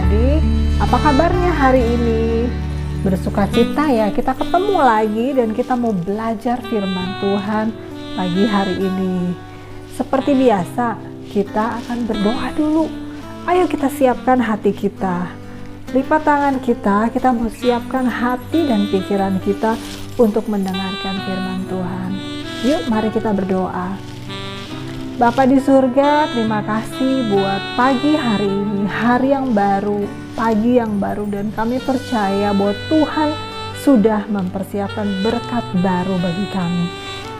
adik-adik, apa kabarnya hari ini? Bersukacita ya, kita ketemu lagi dan kita mau belajar firman Tuhan pagi hari ini. Seperti biasa, kita akan berdoa dulu. Ayo kita siapkan hati kita. Lipat tangan kita mau siapkan hati dan pikiran kita untuk mendengarkan firman Tuhan. Yuk mari kita berdoa. Bapa di surga, terima kasih buat pagi hari ini, hari yang baru, pagi yang baru, dan kami percaya bahwa Tuhan sudah mempersiapkan berkat baru bagi kami.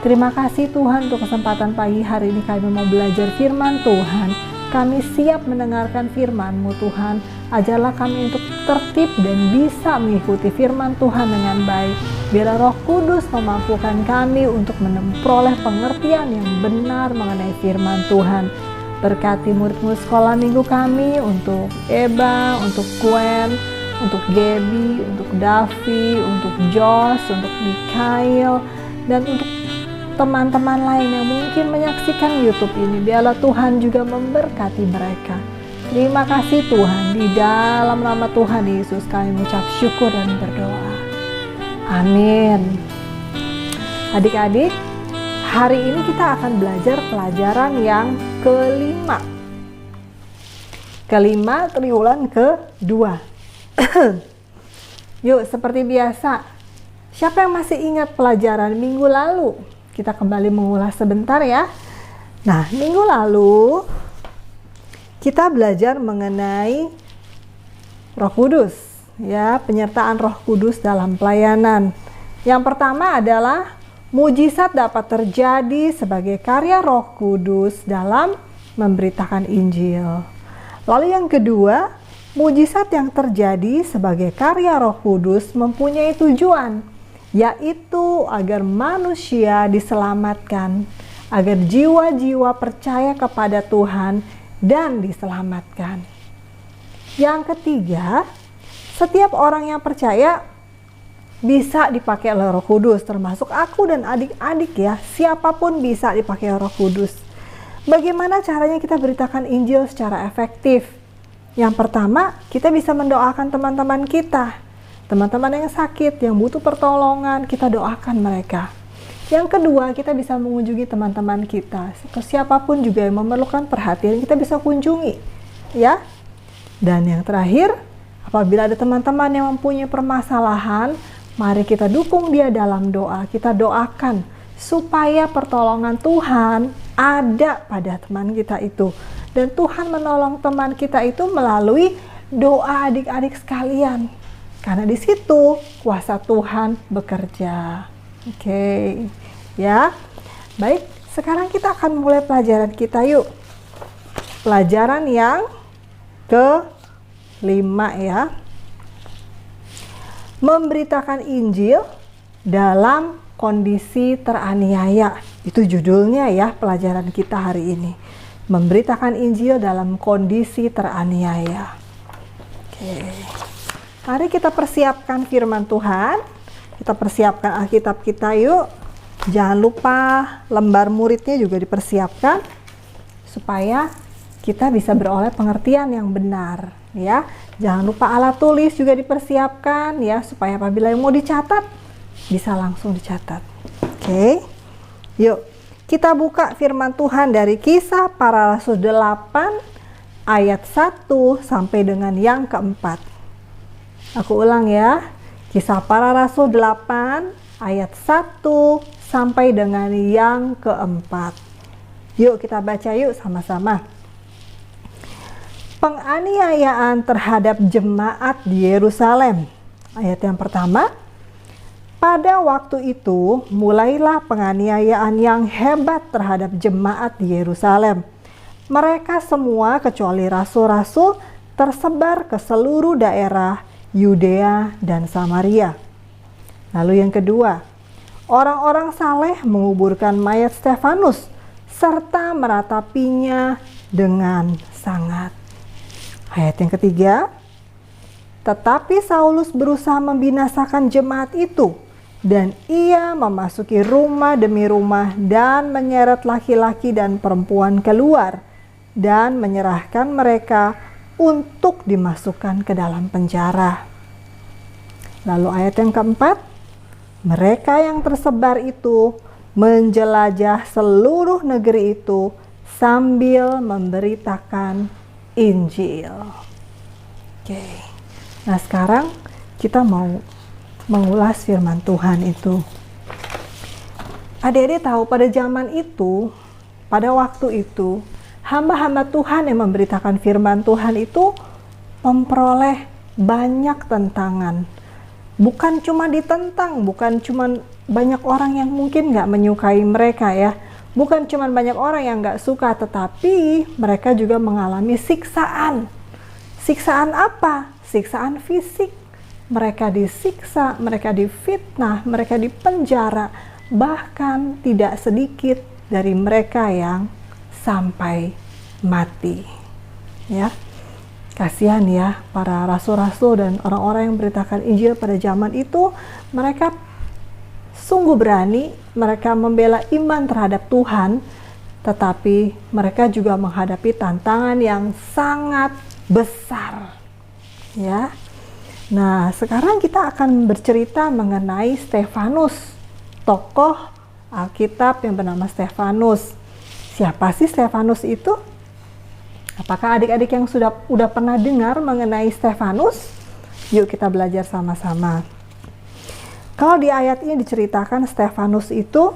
Terima kasih Tuhan untuk kesempatan pagi hari ini kami mau belajar firman Tuhan. Kami siap mendengarkan firman-Mu Tuhan. Ajarlah kami untuk tertib dan bisa mengikuti firman Tuhan dengan baik. Biarlah Roh Kudus memampukan kami untuk memperoleh pengertian yang benar mengenai firman Tuhan. Berkati murid-murid sekolah minggu kami, untuk Eba, untuk Gwen, untuk Gaby, untuk Davi, untuk Josh, untuk Mikael, dan untuk teman-teman lain yang mungkin menyaksikan YouTube ini. Biarlah Tuhan juga memberkati mereka. Terima kasih Tuhan, di dalam nama Tuhan Yesus kami mengucap syukur dan berdoa. Amin. Adik-adik, hari ini kita akan belajar pelajaran yang kelima triwulan kedua. Yuk, seperti biasa, siapa yang masih ingat pelajaran minggu lalu? Kita kembali mengulas sebentar ya. Nah, minggu lalu kita belajar mengenai Roh Kudus, ya, penyertaan Roh Kudus dalam pelayanan. Yang pertama adalah mujizat dapat terjadi sebagai karya Roh Kudus dalam memberitakan Injil. Lalu yang kedua, mujizat yang terjadi sebagai karya Roh Kudus mempunyai tujuan, yaitu agar manusia diselamatkan, agar jiwa-jiwa percaya kepada Tuhan dan diselamatkan. Yang ketiga, setiap orang yang percaya bisa dipakai oleh Roh Kudus, termasuk aku dan adik-adik ya, siapapun bisa dipakai Roh Kudus. Bagaimana caranya kita beritakan Injil secara efektif? Yang pertama, kita bisa mendoakan teman-teman kita, teman-teman yang sakit, yang butuh pertolongan, kita doakan mereka. Yang kedua, kita bisa mengunjungi teman-teman kita, atau siapapun juga yang memerlukan perhatian, kita bisa kunjungi, ya. Dan yang terakhir, apabila ada teman-teman yang mempunyai permasalahan, mari kita dukung dia dalam doa. Kita doakan supaya pertolongan Tuhan ada pada teman kita itu. Dan Tuhan menolong teman kita itu melalui doa adik-adik sekalian. Karena di situ kuasa Tuhan bekerja. Oke, ya. Baik, sekarang kita akan mulai pelajaran kita yuk. Pelajaran yang kelima ya. Memberitakan Injil dalam kondisi teraniaya. Itu judulnya ya pelajaran kita hari ini. Memberitakan Injil dalam kondisi teraniaya. Oke. Mari kita persiapkan firman Tuhan. Kita persiapkan Alkitab kita yuk. Jangan lupa lembar muridnya juga dipersiapkan supaya kita bisa beroleh pengertian yang benar ya. Jangan lupa alat tulis juga dipersiapkan ya, supaya apabila yang mau dicatat bisa langsung dicatat. Oke. Yuk, kita buka firman Tuhan dari Kisah Para Rasul 8 ayat 1 sampai dengan yang keempat. Aku ulang ya. Kisah Para Rasul 8 ayat 1 sampai dengan yang keempat. Yuk kita baca yuk sama-sama. Penganiayaan terhadap jemaat di Yerusalem. Ayat yang pertama. Pada waktu itu mulailah penganiayaan yang hebat terhadap jemaat di Yerusalem. Mereka semua kecuali rasul-rasul tersebar ke seluruh daerah Yudea dan Samaria. Lalu yang kedua, orang-orang saleh menguburkan mayat Stefanus serta meratapinya dengan sangat. Ayat yang ketiga, tetapi Saulus berusaha membinasakan jemaat itu, dan ia memasuki rumah demi rumah dan menyeret laki-laki dan perempuan keluar dan menyerahkan mereka untuk dimasukkan ke dalam penjara. Lalu ayat yang keempat, mereka yang tersebar itu menjelajah seluruh negeri itu sambil memberitakan Injil. Oke. Nah, sekarang kita mau mengulas firman Tuhan itu. Adik-adik tahu pada zaman itu, pada waktu itu, hamba-hamba Tuhan yang memberitakan firman Tuhan itu memperoleh banyak tentangan. Bukan cuma ditentang, bukan cuma banyak orang yang mungkin nggak menyukai mereka ya. Bukan cuma banyak orang yang nggak suka, tetapi mereka juga mengalami siksaan. Siksaan apa? Siksaan fisik. Mereka disiksa, mereka difitnah, mereka dipenjara. Bahkan tidak sedikit dari mereka yang sampai mati. Ya, kasihan ya para rasul-rasul dan orang-orang yang memberitakan Injil pada zaman itu. Mereka sungguh berani, mereka membela iman terhadap Tuhan, tetapi mereka juga menghadapi tantangan yang sangat besar. Ya. Nah, sekarang kita akan bercerita mengenai Stefanus, tokoh Alkitab yang bernama Stefanus. Siapa sih Stefanus itu? Apakah adik-adik yang udah pernah dengar mengenai Stefanus? Yuk kita belajar sama-sama. Kalau di ayat ini diceritakan Stefanus itu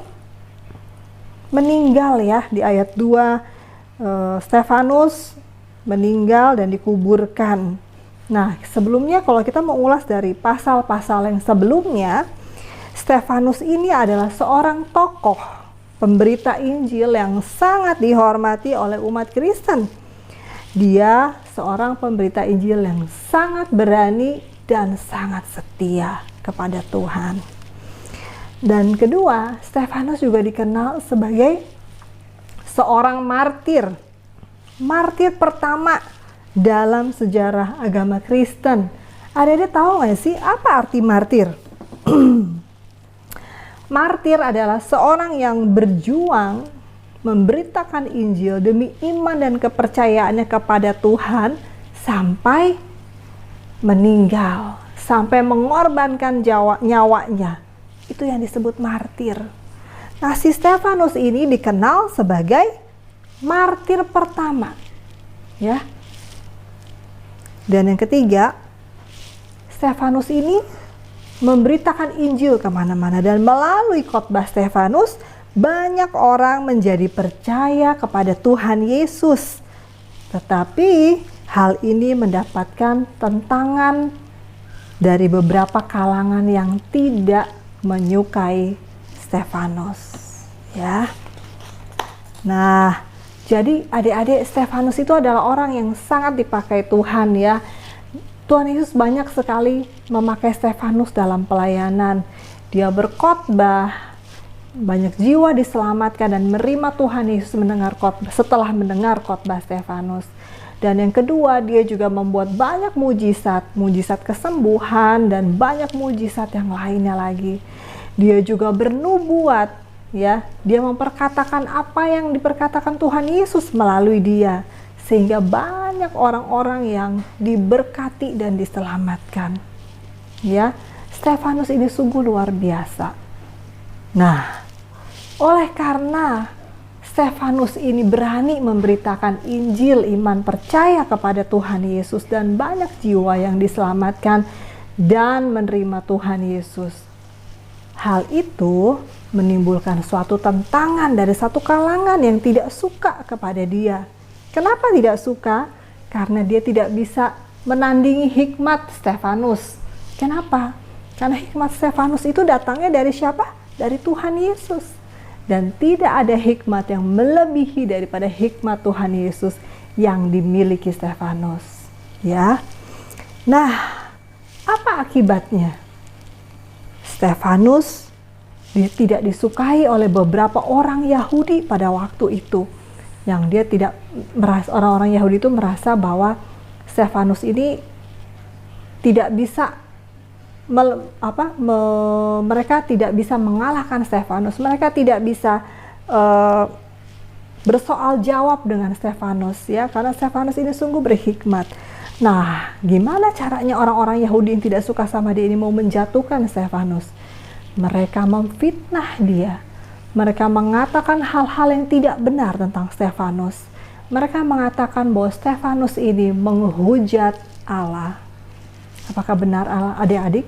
meninggal ya, di ayat 2 Stefanus meninggal dan dikuburkan. Nah, sebelumnya kalau kita mau ulas dari pasal-pasal yang sebelumnya, Stefanus ini adalah seorang tokoh pemberita Injil yang sangat dihormati oleh umat Kristen. Dia seorang pemberita Injil yang sangat berani dan sangat setia kepada Tuhan. Dan kedua, Stefanus juga dikenal sebagai seorang martir. Martir pertama dalam sejarah agama Kristen. Adik-adik tahu nggak sih apa arti martir? Martir adalah seorang yang berjuang memberitakan Injil demi iman dan kepercayaannya kepada Tuhan sampai meninggal, sampai mengorbankan nyawanya. Itu yang disebut martir. Nah, si Stefanus ini dikenal sebagai martir pertama. Ya. Dan yang ketiga, Stefanus ini memberitakan Injil kemana-mana, dan melalui khotbah Stefanus banyak orang menjadi percaya kepada Tuhan Yesus. Tetapi hal ini mendapatkan tentangan dari beberapa kalangan yang tidak menyukai Stefanus. Ya. Nah, jadi adik-adik, Stefanus itu adalah orang yang sangat dipakai Tuhan ya. Tuhan Yesus banyak sekali memakai Stefanus dalam pelayanan. Dia berkhotbah, banyak jiwa diselamatkan dan menerima Tuhan Yesus setelah mendengar khotbah Stefanus. Dan yang kedua, dia juga membuat banyak mujizat kesembuhan dan banyak mujizat yang lainnya lagi. Dia juga bernubuat, ya. Dia memperkatakan apa yang diperkatakan Tuhan Yesus melalui dia, sehingga banyak orang-orang yang diberkati dan diselamatkan. Ya, Stefanus ini sungguh luar biasa. Nah, oleh karena Stefanus ini berani memberitakan Injil iman percaya kepada Tuhan Yesus, dan banyak jiwa yang diselamatkan dan menerima Tuhan Yesus. Hal itu menimbulkan suatu tentangan dari satu kalangan yang tidak suka kepada dia. Kenapa tidak suka? Karena dia tidak bisa menandingi hikmat Stefanus. Kenapa? Karena hikmat Stefanus itu datangnya dari siapa? Dari Tuhan Yesus. Dan tidak ada hikmat yang melebihi daripada hikmat Tuhan Yesus yang dimiliki Stefanus. Ya. Nah, apa akibatnya? Stefanus tidak disukai oleh beberapa orang Yahudi pada waktu itu. Yang dia tidak merasa, orang-orang Yahudi itu merasa bahwa Stefanus ini tidak bisa mereka tidak bisa mengalahkan Stefanus. Mereka tidak bisa bersoal jawab dengan Stefanus ya, karena Stefanus ini sungguh berhikmat. Nah, gimana caranya orang-orang Yahudi yang tidak suka sama dia ini mau menjatuhkan Stefanus? Mereka memfitnah dia. Mereka mengatakan hal-hal yang tidak benar tentang Stefanus. Mereka mengatakan bahwa Stefanus ini menghujat Allah. Apakah benar Allah, adik-adik?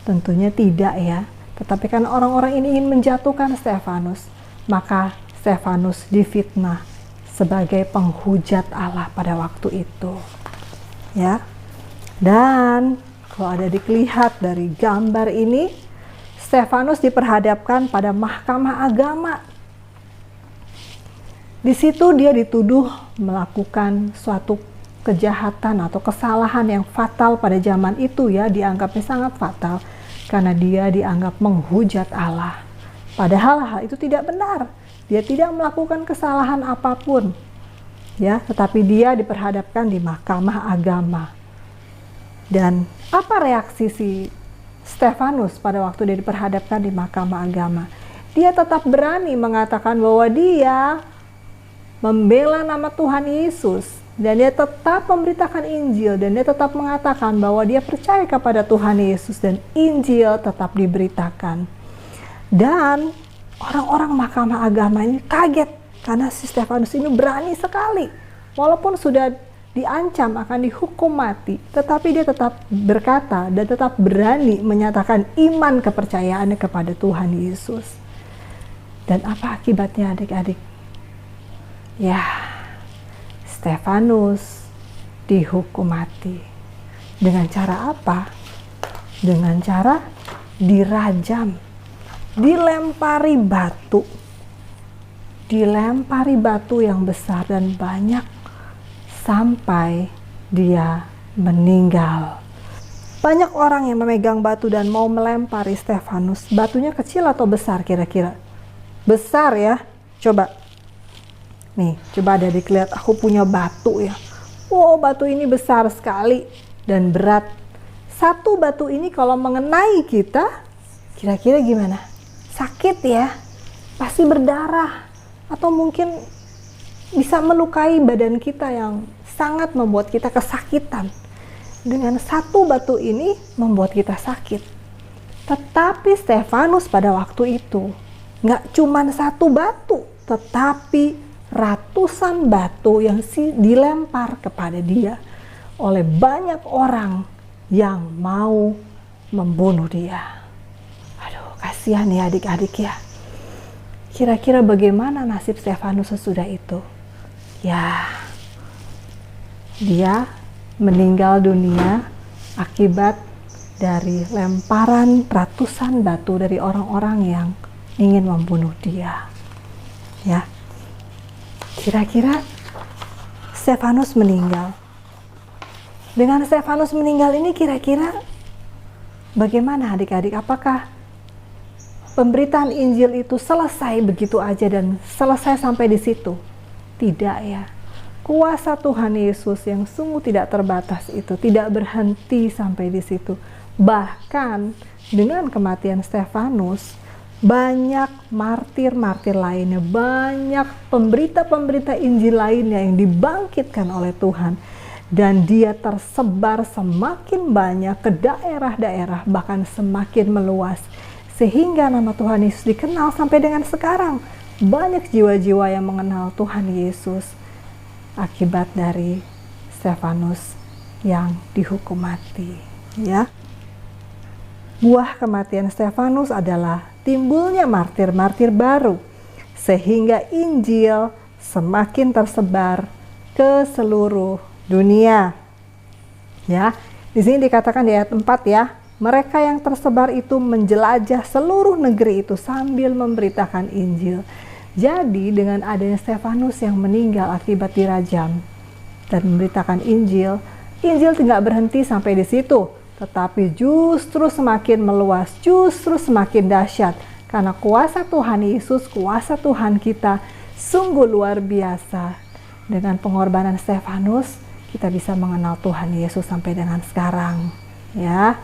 Tentunya tidak ya. Tetapi kan orang-orang ini ingin menjatuhkan Stefanus, maka Stefanus difitnah sebagai penghujat Allah pada waktu itu. Ya. Dan kalau ada dilihat dari gambar ini, Stefanus diperhadapkan pada mahkamah agama. Di situ dia dituduh melakukan suatu kejahatan atau kesalahan yang fatal pada zaman itu ya, dianggapnya sangat fatal karena dia dianggap menghujat Allah. Padahal hal itu tidak benar. Dia tidak melakukan kesalahan apapun. Ya, tetapi dia diperhadapkan di mahkamah agama. Dan apa reaksi si Stefanus pada waktu dia diperhadapkan di mahkamah agama? Dia tetap berani mengatakan bahwa dia membela nama Tuhan Yesus, dan dia tetap memberitakan Injil, dan dia tetap mengatakan bahwa dia percaya kepada Tuhan Yesus, dan Injil tetap diberitakan. Dan orang-orang mahkamah agama ini kaget karena si Stefanus ini berani sekali. Walaupun sudah diancam akan dihukum mati, tetapi dia tetap berkata dan tetap berani menyatakan iman kepercayaannya kepada Tuhan Yesus. Dan apa akibatnya adik-adik? Ya, Stefanus dihukum mati. Dengan cara apa? Dengan cara dirajam, dilempari batu yang besar dan banyak sampai dia meninggal. Banyak orang yang memegang batu dan mau melempari Stefanus. Batunya kecil atau besar kira-kira? Besar ya. Coba nih, coba ada dilihat, aku punya batu ya. Wow, batu ini besar sekali dan berat. Satu batu ini kalau mengenai kita, kira-kira gimana? Sakit ya, pasti berdarah, atau mungkin bisa melukai badan kita yang sangat membuat kita kesakitan. Dengan satu batu ini membuat kita sakit. Tetapi Stefanus pada waktu itu nggak cuma satu batu, tetapi ratusan batu yang dilempar kepada dia oleh banyak orang yang mau membunuh dia. Aduh, kasihan ya adik-adik ya. Kira-kira bagaimana nasib Stefanus sesudah itu? Ya, dia meninggal dunia akibat dari lemparan ratusan batu dari orang-orang yang ingin membunuh dia. Ya, kira-kira Stefanus meninggal. Dengan Stefanus meninggal ini kira-kira bagaimana adik-adik? Apakah pemberitaan Injil itu selesai begitu aja dan selesai sampai di situ? Tidak ya. Kuasa Tuhan Yesus yang sungguh tidak terbatas itu tidak berhenti sampai di situ. Bahkan dengan kematian Stefanus, banyak martir-martir lainnya, banyak pemberita-pemberita Injil lainnya yang dibangkitkan oleh Tuhan. Dan dia tersebar semakin banyak ke daerah-daerah, bahkan semakin meluas. Sehingga nama Tuhan Yesus dikenal sampai dengan sekarang. Banyak jiwa-jiwa yang mengenal Tuhan Yesus akibat dari Stefanus yang dihukum mati. Ya. Buah kematian Stefanus adalah timbulnya martir-martir baru, sehingga Injil semakin tersebar ke seluruh dunia. Ya, di sini dikatakan di ayat 4 ya, mereka yang tersebar itu menjelajah seluruh negeri itu sambil memberitakan Injil. Jadi dengan adanya Stefanus yang meninggal akibat dirajam dan memberitakan Injil, Injil tidak berhenti sampai di situ, tetapi justru semakin meluas, justru semakin dahsyat, karena kuasa Tuhan Yesus, kuasa Tuhan kita sungguh luar biasa. Dengan pengorbanan Stefanus, kita bisa mengenal Tuhan Yesus sampai dengan sekarang. Ya,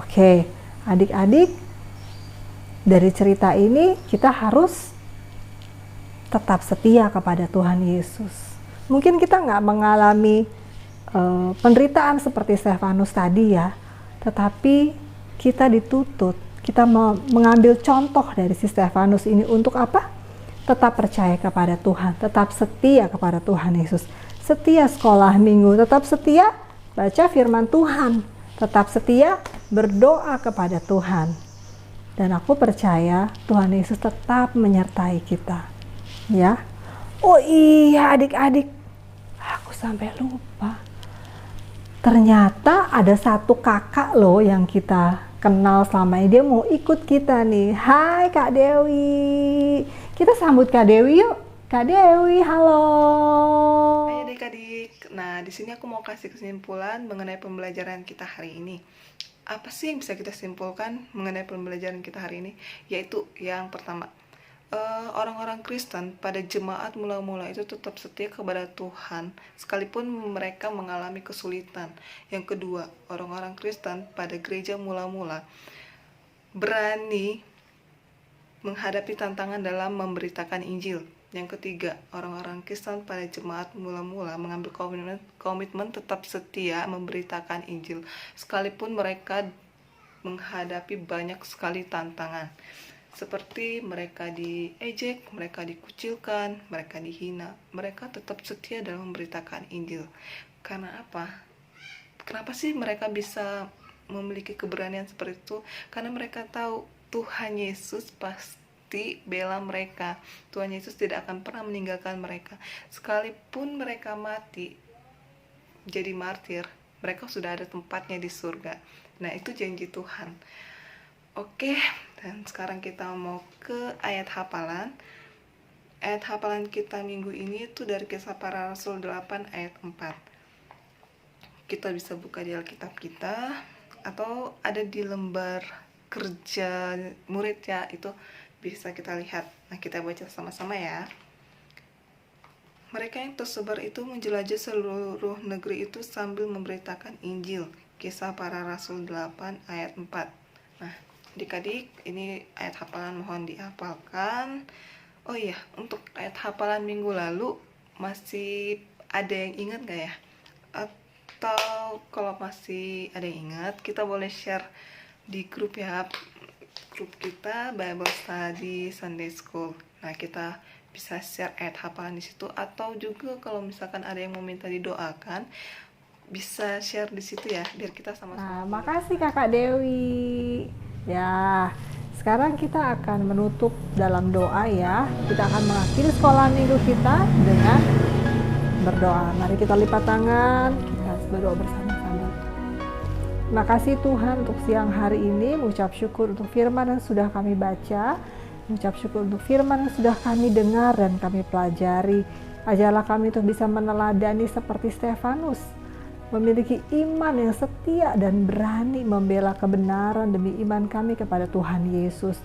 oke, adik-adik, dari cerita ini kita harus tetap setia kepada Tuhan Yesus. Mungkin kita nggak mengalami penderitaan seperti Stefanus tadi ya, tetapi kita dituntut, kita mengambil contoh dari si Stefanus ini untuk apa? Tetap percaya kepada Tuhan, tetap setia kepada Tuhan Yesus, setia sekolah minggu, tetap setia baca firman Tuhan, tetap setia berdoa kepada Tuhan. Dan aku percaya Tuhan Yesus tetap menyertai kita. Ya. Oh iya adik-adik, aku sampai lupa. Ternyata ada satu kakak loh yang kita kenal selama ini, dia mau ikut kita nih. Hai Kak Dewi. Kita sambut Kak Dewi yuk. Kak Dewi, halo. Hai adik-adik. Nah, di sini aku mau kasih kesimpulan mengenai pembelajaran kita hari ini. Apa sih yang bisa kita simpulkan mengenai pembelajaran kita hari ini? Yaitu yang pertama, orang-orang Kristen pada jemaat mula-mula itu tetap setia kepada Tuhan sekalipun mereka mengalami kesulitan. Yang kedua, orang-orang Kristen pada gereja mula-mula berani menghadapi tantangan dalam memberitakan Injil. Yang ketiga, orang-orang Kristen pada jemaat mula-mula mengambil komitmen tetap setia memberitakan Injil sekalipun mereka menghadapi banyak sekali tantangan, seperti mereka diejek, mereka dikucilkan, mereka dihina. Mereka tetap setia dalam memberitakan Injil. Karena apa? Kenapa sih mereka bisa memiliki keberanian seperti itu? Karena mereka tahu Tuhan Yesus pasti bela mereka. Tuhan Yesus tidak akan pernah meninggalkan mereka. Sekalipun mereka mati jadi martir, mereka sudah ada tempatnya di surga. Nah, itu janji Tuhan. Oke, dan sekarang kita mau ke ayat hafalan. Ayat hafalan kita minggu ini itu dari Kisah Para Rasul 8 ayat 4. Kita bisa buka di Alkitab kita atau ada di lembar kerja murid ya, itu bisa kita lihat. Nah, kita baca sama-sama ya. Mereka yang tersebar itu menjelajah seluruh negeri itu sambil memberitakan Injil. Kisah Para Rasul 8 ayat 4. Nah, adik-adik, ini ayat hafalan mohon dihafalkan. Oh iya, untuk ayat hafalan minggu lalu masih ada yang ingat gak ya? Atau kalau masih ada yang ingat, kita boleh share di grup ya, grup kita Bible Study Sunday School. Nah, kita bisa share ayat hafalan di situ, atau juga kalau misalkan ada yang mau minta didoakan, bisa share di situ ya, biar kita sama-sama. Nah, makasih Kakak Dewi. Ya, sekarang kita akan menutup dalam doa ya. Kita akan mengakhiri sekolah minggu kita dengan berdoa. Mari kita lipat tangan, kita berdoa bersama-sama. Terima kasih Tuhan untuk siang hari ini, mengucap syukur untuk firman yang sudah kami baca, mengucap syukur untuk firman yang sudah kami dengar dan kami pelajari. Ajarlah kami untuk bisa meneladani seperti Stefanus, memiliki iman yang setia dan berani membela kebenaran demi iman kami kepada Tuhan Yesus.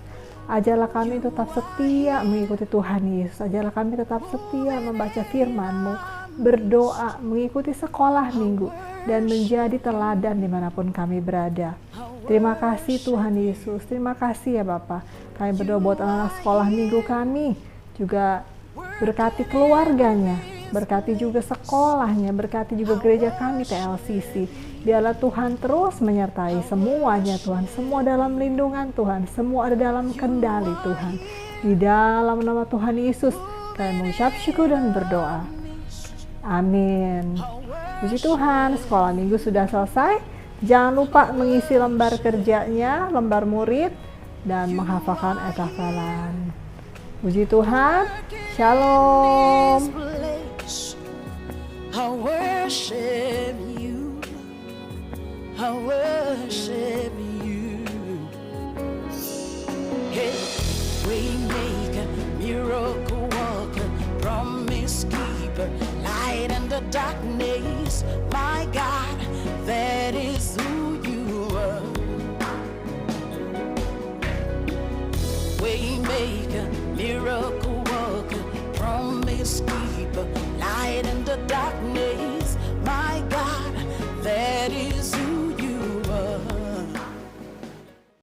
Ajarlah kami tetap setia mengikuti Tuhan Yesus. Ajarlah kami tetap setia membaca firman-Mu, berdoa, mengikuti sekolah minggu, dan menjadi teladan dimanapun kami berada. Terima kasih Tuhan Yesus. Terima kasih ya Bapa. Kami berdoa buat anak-anak sekolah minggu kami. Juga berkati keluarganya, berkati juga sekolahnya, berkati juga gereja kami TLCC. Biarlah Tuhan terus menyertai semuanya Tuhan, semua dalam lindungan Tuhan, semua ada dalam kendali Tuhan. Di dalam nama Tuhan Yesus kami mengucap syukur dan berdoa. Amin. Puji Tuhan, sekolah minggu sudah selesai. Jangan lupa mengisi lembar kerjanya, lembar murid, dan menghafalkan ayat hafalan. Puji Tuhan, Shalom. I worship you. I worship you. Hey, waymaker, miracle worker, promise keeper, light in the darkness. My God, that is who you are. Waymaker, miracle worker, promise keeper, light in the darkness. My God, that is who